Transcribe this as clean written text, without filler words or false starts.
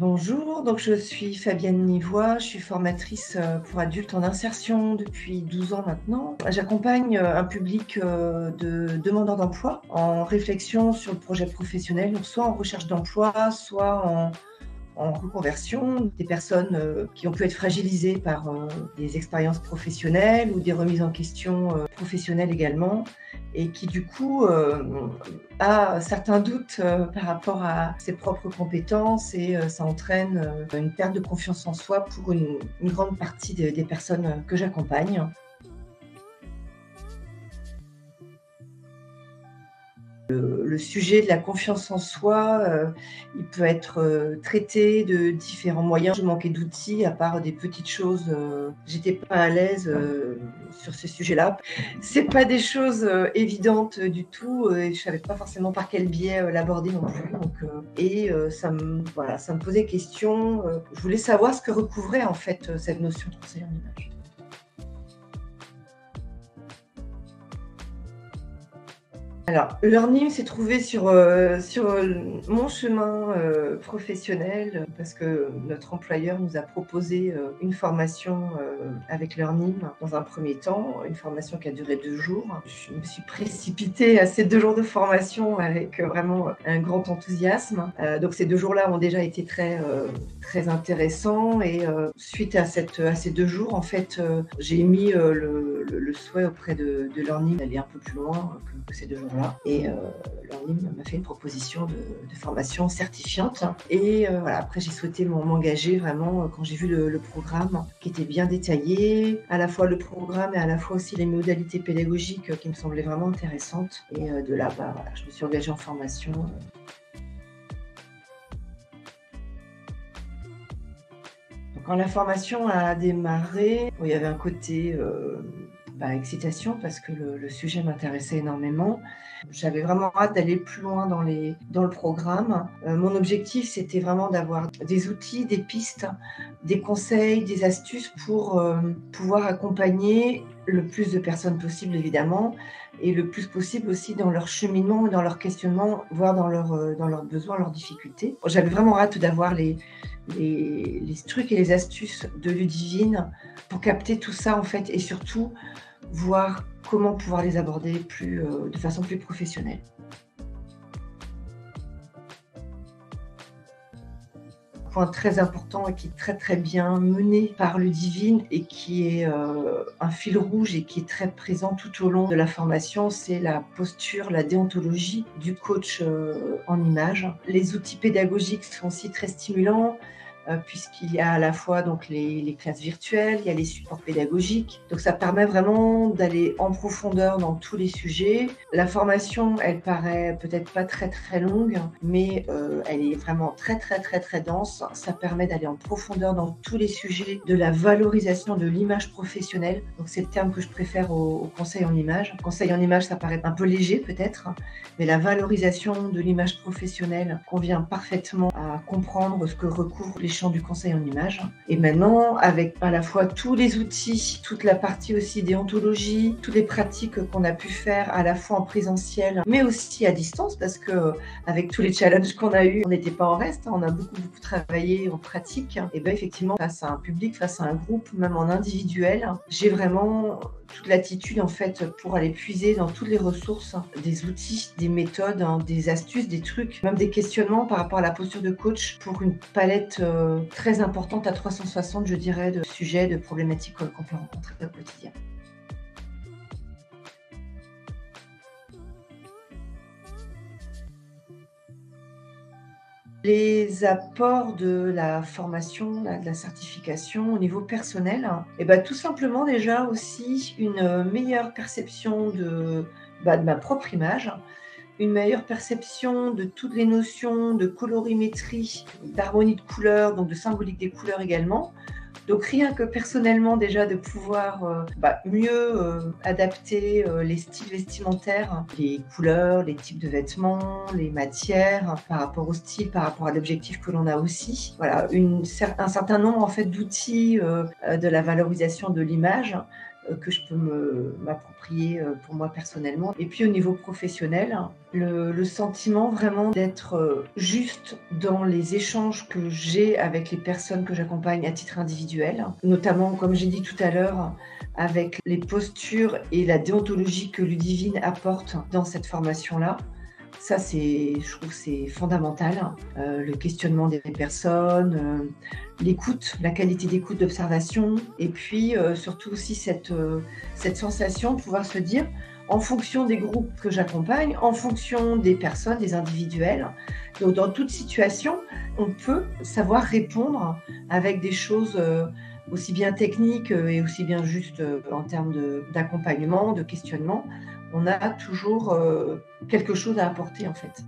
Bonjour, donc je suis Fabienne Nivois, je suis formatrice pour adultes en insertion depuis 12 ans maintenant. J'accompagne un public de demandeurs d'emploi en réflexion sur le projet professionnel, donc soit en recherche d'emploi, soit en reconversion, des personnes qui ont pu être fragilisées par des expériences professionnelles ou des remises en question professionnelles également, et qui du coup a certains doutes par rapport à ses propres compétences et ça entraîne une perte de confiance en soi pour une grande partie des personnes que j'accompagne. Le sujet de la confiance en soi, il peut être traité de différents moyens. Je manquais d'outils à part des petites choses, j'étais pas à l'aise sur ces sujets-là. C'est pas des choses évidentes du tout et je savais pas forcément par quel biais l'aborder non plus. Ça me posait question. Je voulais savoir ce que recouvrait en fait cette notion de conseiller en image. Alors, le learning s'est trouvé sur mon chemin professionnel parce que notre employeur nous a proposé une formation avec learning dans un premier temps, une formation qui a duré 2 jours. Je me suis précipitée à ces 2 jours de formation avec vraiment un grand enthousiasme. Donc ces 2 jours-là ont déjà été très intéressants et suite à ces 2 jours, en fait, j'ai émis le souhait auprès de learning d'aller un peu plus loin que ces 2 jours-là. Et learning m'a fait une proposition de formation certifiante. Et voilà, après, j'ai souhaité m'engager vraiment quand j'ai vu le programme qui était bien détaillé, à la fois le programme et à la fois aussi les modalités pédagogiques qui me semblaient vraiment intéressantes. Et de là, voilà, je me suis engagée en formation. Quand la formation a démarré, il y avait un côté excitation parce que le sujet m'intéressait énormément. J'avais vraiment hâte d'aller plus loin dans le programme. Mon objectif, c'était vraiment d'avoir des outils, des pistes, des conseils, des astuces pour pouvoir accompagner le plus de personnes possible, évidemment, et le plus possible aussi dans leur cheminement, dans leur questionnement, voire dans leurs besoins, leurs difficultés. J'avais vraiment hâte d'avoir les trucs et les astuces de Ludivine pour capter tout ça, en fait, et surtout voir comment pouvoir les aborder de façon plus professionnelle. Point très important et qui est très, très bien mené par Ludivine et qui est un fil rouge et qui est très présent tout au long de la formation, c'est la posture, la déontologie du coach en image. Les outils pédagogiques sont aussi très stimulants. Puisqu'il y a à la fois donc les classes virtuelles, il y a les supports pédagogiques. Donc ça permet vraiment d'aller en profondeur dans tous les sujets. La formation, elle paraît peut-être pas très très longue, mais elle est vraiment très très très très dense. Ça permet d'aller en profondeur dans tous les sujets de la valorisation de l'image professionnelle. Donc c'est le terme que je préfère au conseil en image. Conseil en image, ça paraît un peu léger peut-être, mais la valorisation de l'image professionnelle convient parfaitement à comprendre ce que recouvrent les champs du conseil en image. Et maintenant, avec à la fois tous les outils, toute la partie aussi déontologie, toutes les pratiques qu'on a pu faire à la fois en présentiel, mais aussi à distance, parce que avec tous les challenges qu'on a eus, on n'était pas en reste, on a beaucoup travaillé en pratique. Et bien effectivement, face à un public, face à un groupe, même en individuel, j'ai vraiment toute l'attitude en fait pour aller puiser dans toutes les ressources, des outils, des méthodes, des astuces, des trucs, même des questionnements par rapport à la posture de coach pour une palette très importante à 360, je dirais, de sujets, de problématiques qu'on peut rencontrer au quotidien. Les apports de la formation, de la certification au niveau personnel, et ben, tout simplement déjà aussi une meilleure perception de ma propre image, une meilleure perception de toutes les notions de colorimétrie, d'harmonie de couleurs, donc de symbolique des couleurs également. Donc rien que personnellement déjà de pouvoir mieux adapter les styles vestimentaires, les couleurs, les types de vêtements, les matières par rapport au style, par rapport à l'objectif que l'on a aussi. Voilà, un certain nombre en fait d'outils de la valorisation de l'image que je peux m'approprier pour moi personnellement. Et puis au niveau professionnel, le sentiment vraiment d'être juste dans les échanges que j'ai avec les personnes que j'accompagne à titre individuel, notamment, comme j'ai dit tout à l'heure, avec les postures et la déontologie que Ludivine apporte dans cette formation-là. Ça, je trouve, c'est fondamental. Le questionnement des personnes, l'écoute, la qualité d'écoute, d'observation, et puis surtout aussi cette sensation de pouvoir se dire, en fonction des groupes que j'accompagne, en fonction des personnes, des individuels, donc dans toute situation, on peut savoir répondre avec des choses aussi bien techniques et aussi bien justes en termes d'accompagnement, de questionnement. On a toujours quelque chose à apporter en fait.